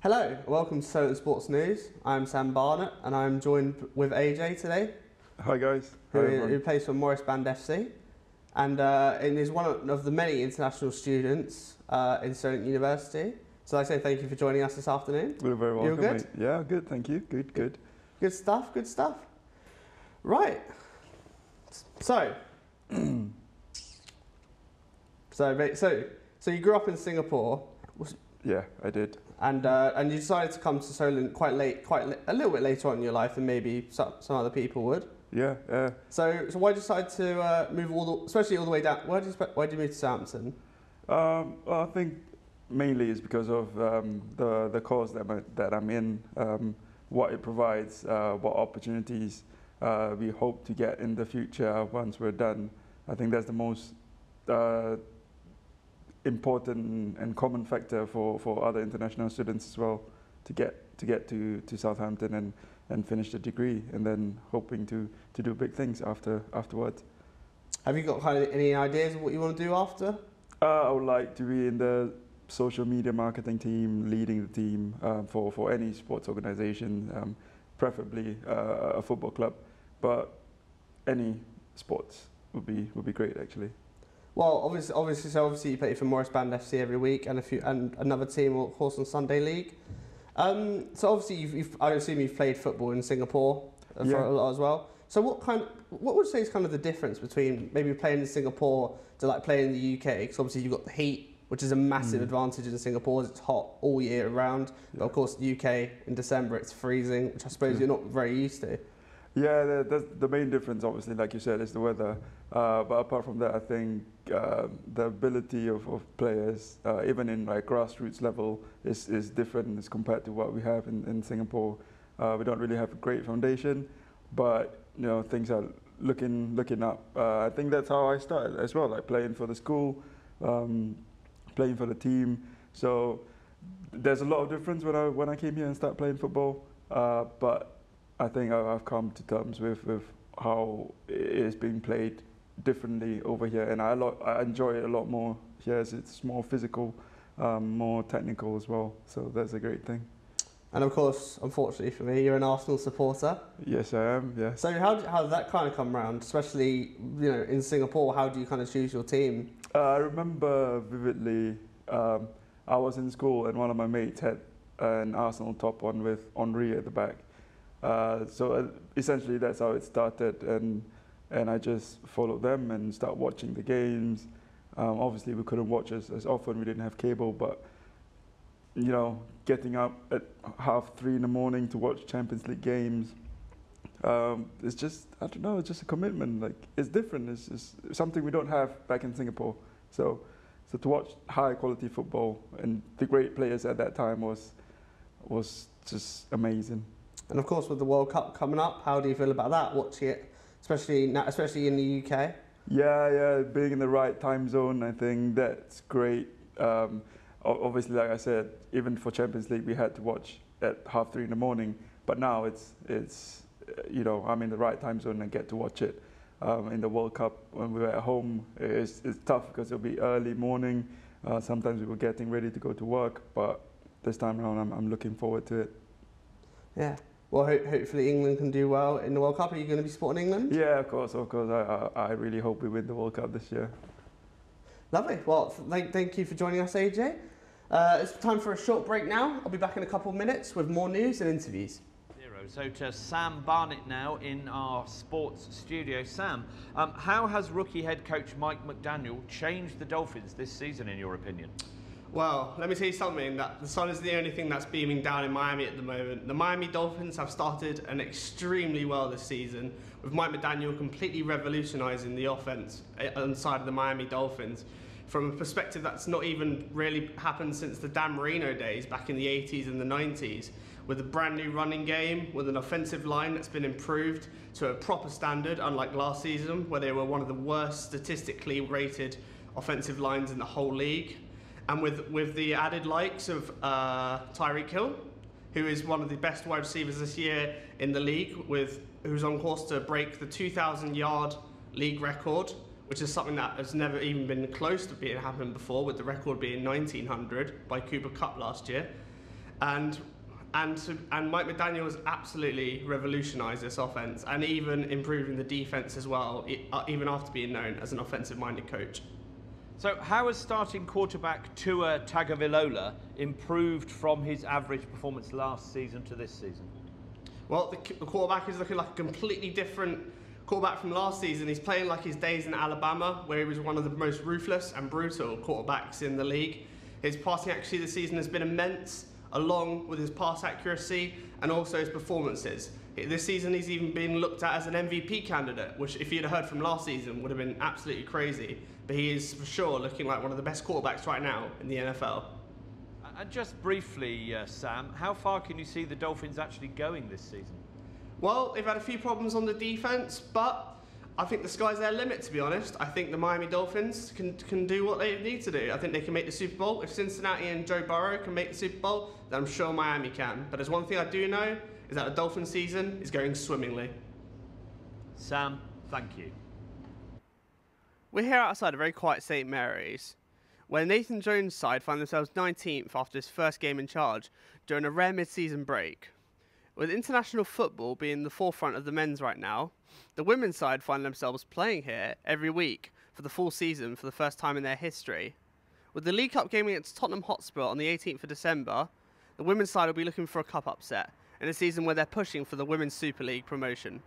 Hello, welcome to Solent Sports News. I'm Sam Barnett and I'm joined with AJ today. Hi guys. Who plays for Morris Band FC and is one of the many international students in Solent University. So I say thank you for joining us this afternoon. You're very welcome. You're good? Mate. Yeah, good, thank you. Good. Good stuff, good stuff. Right. So you grew up in Singapore. Yeah, I did. And you decided to come to Solent a little bit later on in your life than maybe some other people would. Yeah. So why did you decide to move especially all the way down? Why did you move to Southampton? Well, I think mainly it's because of the course that I'm in, what it provides, what opportunities we hope to get in the future once we're done. I think that's the most important and common factor for other international students as well, to get to Southampton and finish the degree, and then hoping to do big things afterwards. Have you got kind of any ideas of what you want to do after? I would like to be in the social media marketing team, leading the team for any sports organization, preferably a football club, but any sports would be great actually. Well, obviously you play for Morris Band FC every week, and another team, of course, on Sunday League. So obviously I assume you've played football in Singapore for a lot as well. So what would you say is kind of the difference between maybe playing in Singapore to like playing in the UK? Because obviously you've got the heat, which is a massive advantage in Singapore. It's hot all year round. But of course, the UK in December it's freezing, which I suppose you're not very used to. Yeah, the main difference, obviously, like you said, is the weather. But apart from that, I think the ability of players, even in like grassroots level, is different as compared to what we have in Singapore. We don't really have a great foundation, but things are looking up. I think that's how I started as well, like playing for the school, playing for the team. So there's a lot of difference when I came here and started playing football. But I think I've come to terms with how it is being played differently over here, and I enjoy it a lot more here as it's more physical, more technical as well. So that's a great thing. And of course, unfortunately for me, you're an Arsenal supporter. Yes, I am. Yes. So how did that kind of come around? Especially in Singapore, how do you kind of choose your team? I remember vividly. I was in school and one of my mates had an Arsenal top on with Henry at the back. So essentially that's how it started, and I just followed them and started watching the games. Obviously we couldn't watch as often, we didn't have cable, but getting up at 3:30 in the morning to watch Champions League games, it's just, I don't know, it's just a commitment. Like, it's different, it's something we don't have back in Singapore. So to watch high quality football and the great players at that time was just amazing. And of course, with the World Cup coming up, how do you feel about that? Watching it, especially in the UK. Yeah, being in the right time zone, I think that's great. Obviously, like I said, even for Champions League, we had to watch at 3:30 in the morning. But now it's I'm in the right time zone and get to watch it. In the World Cup, when we were at home, it's tough because it'll be early morning. Sometimes we were getting ready to go to work, but this time around, I'm looking forward to it. Yeah. Well, hopefully England can do well in the World Cup. Are you going to be supporting England? Yeah, of course. I really hope we win the World Cup this year. Lovely. Well, thank you for joining us, AJ. It's time for a short break now. I'll be back in a couple of minutes with more news and interviews. So to Sam Barnett now in our sports studio. Sam, how has rookie head coach Mike McDaniel changed the Dolphins this season, in your opinion? Well, let me tell you something, that the sun is the only thing that's beaming down in Miami at the moment. The Miami Dolphins have started extremely well this season, with Mike McDaniel completely revolutionising the offense on the side of the Miami Dolphins from a perspective that's not even really happened since the Dan Marino days back in the 80s and the 90s, with a brand new running game, with an offensive line that's been improved to a proper standard, unlike last season where they were one of the worst statistically rated offensive lines in the whole league. And with the added likes of Tyreek Hill, who is one of the best wide receivers this year in the league, who's on course to break the 2,000-yard league record, which is something that has never even been close to being happened before, with the record being 1,900 by Cooper Kupp last year. and Mike McDaniel has absolutely revolutionised this offense, and even improving the defense as well, even after being known as an offensive-minded coach. So how has starting quarterback Tua Tagovailoa improved from his average performance last season to this season? Well, the quarterback is looking like a completely different quarterback from last season. He's playing like his days in Alabama, where he was one of the most ruthless and brutal quarterbacks in the league. His passing accuracy this season has been immense, along with his pass accuracy and also his performances. This season he's even been looked at as an MVP candidate, which if you'd have heard from last season would have been absolutely crazy. But he is for sure looking like one of the best quarterbacks right now in the NFL. And just briefly, Sam, how far can you see the Dolphins actually going this season? Well, they've had a few problems on the defense, but I think the sky's their limit, to be honest. I think the Miami Dolphins can do what they need to do. I think they can make the Super Bowl. If Cincinnati and Joe Burrow can make the Super Bowl, then I'm sure Miami can. But there's one thing I do know, is that the Dolphins season is going swimmingly. Sam, thank you. We're here outside a very quiet St. Mary's, where Nathan Jones' side find themselves 19th after his first game in charge during a rare mid-season break. With international football being the forefront of the men's right now, the women's side find themselves playing here every week for the full season for the first time in their history. With the League Cup game against Tottenham Hotspur on the 18th of December, the women's side will be looking for a cup upset in a season where they're pushing for the Women's Super League promotion.